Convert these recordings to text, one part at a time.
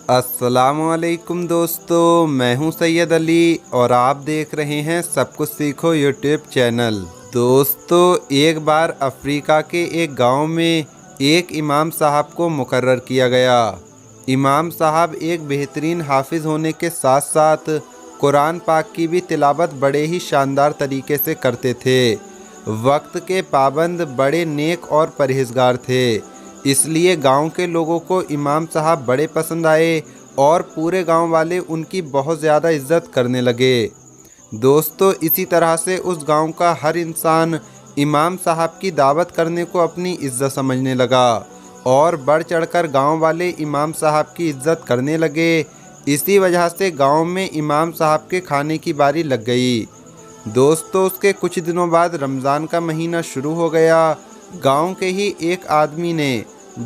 अस्सलामुअलैकुम दोस्तों, मैं हूं सैयद अली और आप देख रहे हैं सब कुछ सीखो यूट्यूब चैनल। दोस्तों, एक बार अफ्रीका के एक गांव में एक इमाम साहब को मुकर्रर किया गया। इमाम साहब एक बेहतरीन हाफिज़ होने के साथ साथ कुरान पाक की भी तिलावत बड़े ही शानदार तरीके से करते थे। वक्त के पाबंद, बड़े नेक और परहेजगार थे। इसलिए गांव के लोगों को इमाम साहब बड़े पसंद आए और पूरे गांव वाले उनकी बहुत ज़्यादा इज्जत करने लगे। दोस्तों, इसी तरह से उस गांव का हर इंसान इमाम साहब की दावत करने को अपनी इज्जत समझने लगा और बढ़ चढ़कर गांव वाले इमाम साहब की इज्जत करने लगे। इसी वजह से गांव में इमाम साहब के खाने की बारी लग गई। दोस्तों, उसके कुछ दिनों बाद रमज़ान का महीना शुरू हो गया। गांव के ही एक आदमी ने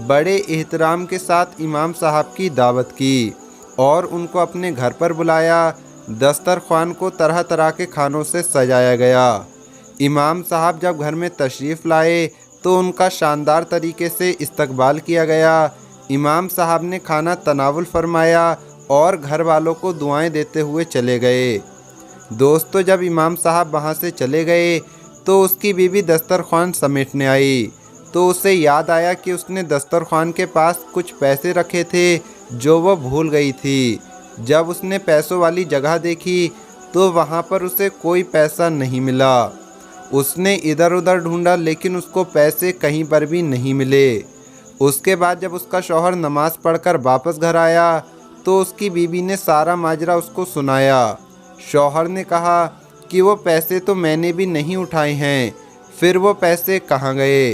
बड़े एहतराम के साथ इमाम साहब की दावत की और उनको अपने घर पर बुलाया। दस्तरख्वान को तरह तरह के खानों से सजाया गया। इमाम साहब जब घर में तशरीफ़ लाए तो उनका शानदार तरीके से इस्तकबाल किया गया। इमाम साहब ने खाना तनावुल फरमाया और घर वालों को दुआएं देते हुए चले गए। दोस्तों, जब इमाम साहब वहाँ से चले गए तो उसकी बीवी दस्तरख्वान समेटने आई तो उसे याद आया कि उसने दस्तरख्वान के पास कुछ पैसे रखे थे जो वो भूल गई थी। जब उसने पैसों वाली जगह देखी तो वहाँ पर उसे कोई पैसा नहीं मिला। उसने इधर उधर ढूंढा लेकिन उसको पैसे कहीं पर भी नहीं मिले। उसके बाद जब उसका शौहर नमाज पढ़कर वापस घर आया तो उसकी बीवी ने सारा माजरा उसको सुनाया। शौहर ने कहा कि वो पैसे तो मैंने भी नहीं उठाए हैं, फिर वो पैसे कहाँ गए?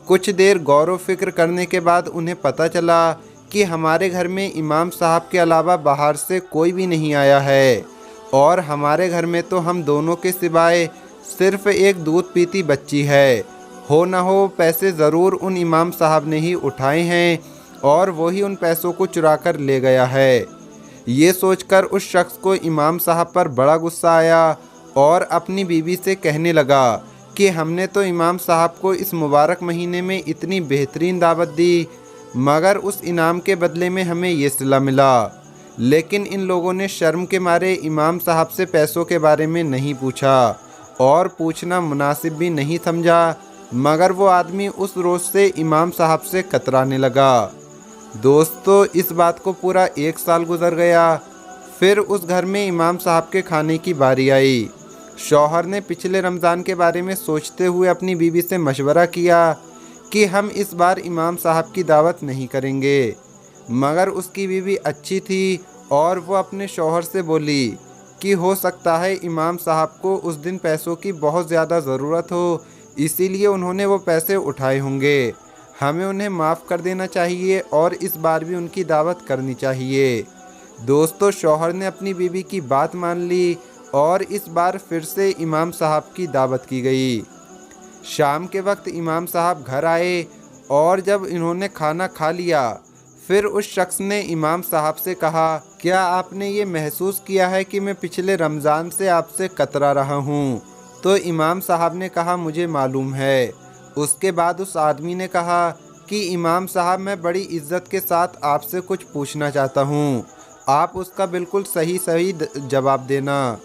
कुछ देर गौर व फिक्र करने के बाद उन्हें पता चला कि हमारे घर में इमाम साहब के अलावा बाहर से कोई भी नहीं आया है और हमारे घर में तो हम दोनों के सिवाय सिर्फ एक दूध पीती बच्ची है। हो न हो पैसे ज़रूर उन इमाम साहब ने ही उठाए हैं और वही उन पैसों को चुरा कर ले गया है। ये सोचकर उस शख्स को इमाम साहब पर बड़ा गुस्सा आया और अपनी बीवी से कहने लगा कि हमने तो इमाम साहब को इस मुबारक महीने में इतनी बेहतरीन दावत दी, मगर उस इनाम के बदले में हमें ये सिला मिला। लेकिन इन लोगों ने शर्म के मारे इमाम साहब से पैसों के बारे में नहीं पूछा और पूछना मुनासिब भी नहीं समझा। मगर वो आदमी उस रोज़ से इमाम साहब से कतराने लगा। दोस्तों, इस बात को पूरा 1 साल गुजर गया। फिर उस घर में इमाम साहब के खाने की बारी आई। शौहर ने पिछले रमज़ान के बारे में सोचते हुए अपनी बीवी से मशवरा किया कि हम इस बार इमाम साहब की दावत नहीं करेंगे। मगर उसकी बीवी अच्छी थी और वो अपने शौहर से बोली कि हो सकता है इमाम साहब को उस दिन पैसों की बहुत ज़्यादा ज़रूरत हो, इसीलिए उन्होंने वो पैसे उठाए होंगे। हमें उन्हें माफ़ कर देना चाहिए और इस बार भी उनकी दावत करनी चाहिए। दोस्तों, शौहर ने अपनी बीवी की बात मान ली और इस बार फिर से इमाम साहब की दावत की गई। शाम के वक्त इमाम साहब घर आए और जब इन्होंने खाना खा लिया फिर उस शख्स ने इमाम साहब से कहा, क्या आपने ये महसूस किया है कि मैं पिछले रमज़ान से आपसे कतरा रहा हूँ? तो इमाम साहब ने कहा, मुझे मालूम है। उसके बाद उस आदमी ने कहा कि इमाम साहब, मैं बड़ी इज्जत के साथ आपसे कुछ पूछना चाहता हूँ, आप उसका बिल्कुल सही जवाब देना।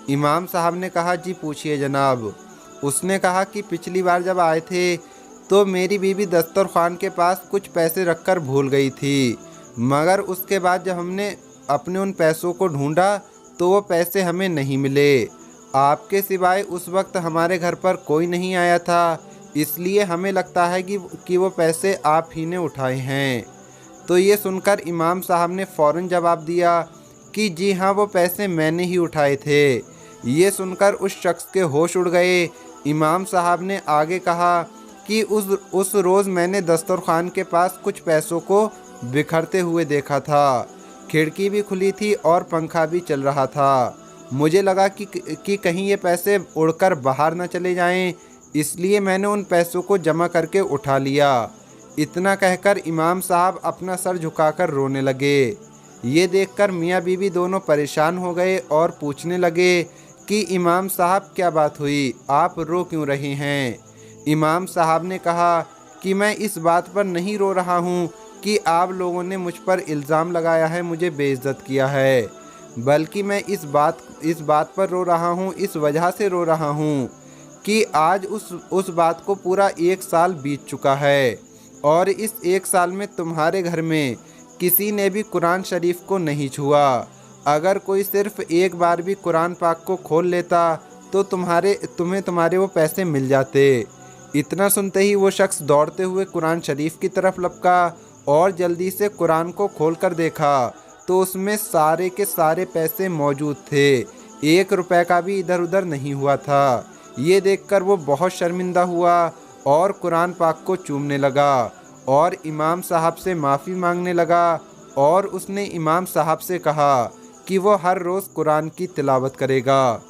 इमाम साहब ने कहा, जी पूछिए जनाब। उसने कहा कि पिछली बार जब आए थे तो मेरी बीवी दस्तरख्वान के पास कुछ पैसे रखकर भूल गई थी, मगर उसके बाद जब हमने अपने उन पैसों को ढूंढा तो वो पैसे हमें नहीं मिले। आपके सिवाय उस वक्त हमारे घर पर कोई नहीं आया था, इसलिए हमें लगता है कि वो पैसे आप ही ने उठाए हैं। तो ये सुनकर इमाम साहब ने फ़ौरन जवाब दिया कि जी हाँ, वो पैसे मैंने ही उठाए थे। ये सुनकर उस शख्स के होश उड़ गए। इमाम साहब ने आगे कहा कि उस रोज़ मैंने दस्तरख्वान के पास कुछ पैसों को बिखरते हुए देखा था। खिड़की भी खुली थी और पंखा भी चल रहा था। मुझे लगा कि कहीं ये पैसे उड़कर बाहर न चले जाएं, इसलिए मैंने उन पैसों को जमा करके उठा लिया। इतना कहकर इमाम साहब अपना सर झुकाकर रोने लगे। ये देखकर मियाँ बीवी दोनों परेशान हो गए और पूछने लगे कि इमाम साहब, क्या बात हुई, आप रो क्यों रहे हैं? इमाम साहब ने कहा कि मैं इस बात पर नहीं रो रहा हूँ कि आप लोगों ने मुझ पर इल्ज़ाम लगाया है, मुझे बेइज्जत किया है, बल्कि मैं इस बात पर रो रहा हूँ, इस वजह से रो रहा हूँ कि आज उस बात को पूरा 1 साल बीत चुका है और इस 1 साल में तुम्हारे घर में किसी ने भी कुरान शरीफ को नहीं छुआ। अगर कोई सिर्फ एक बार भी कुरान पाक को खोल लेता तो तुम्हें तुम्हारे वो पैसे मिल जाते। इतना सुनते ही वो शख्स दौड़ते हुए कुरान शरीफ की तरफ लपका और जल्दी से कुरान को खोलकर देखा तो उसमें सारे के सारे पैसे मौजूद थे, 1 रुपए का भी इधर उधर नहीं हुआ था। ये देखकर वो बहुत शर्मिंदा हुआ और कुरान पाक को चूमने लगा और इमाम साहब से माफ़ी मांगने लगा और उसने इमाम साहब से कहा कि वो हर रोज़ कुरान की तिलावत करेगा।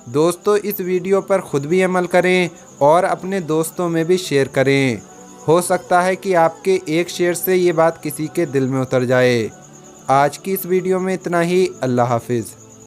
दोस्तों, इस वीडियो पर ख़ुद भी अमल करें और अपने दोस्तों में भी शेयर करें। हो सकता है कि आपके एक शेयर से ये बात किसी के दिल में उतर जाए। आज की इस वीडियो में इतना ही। अल्लाह हाफिज़।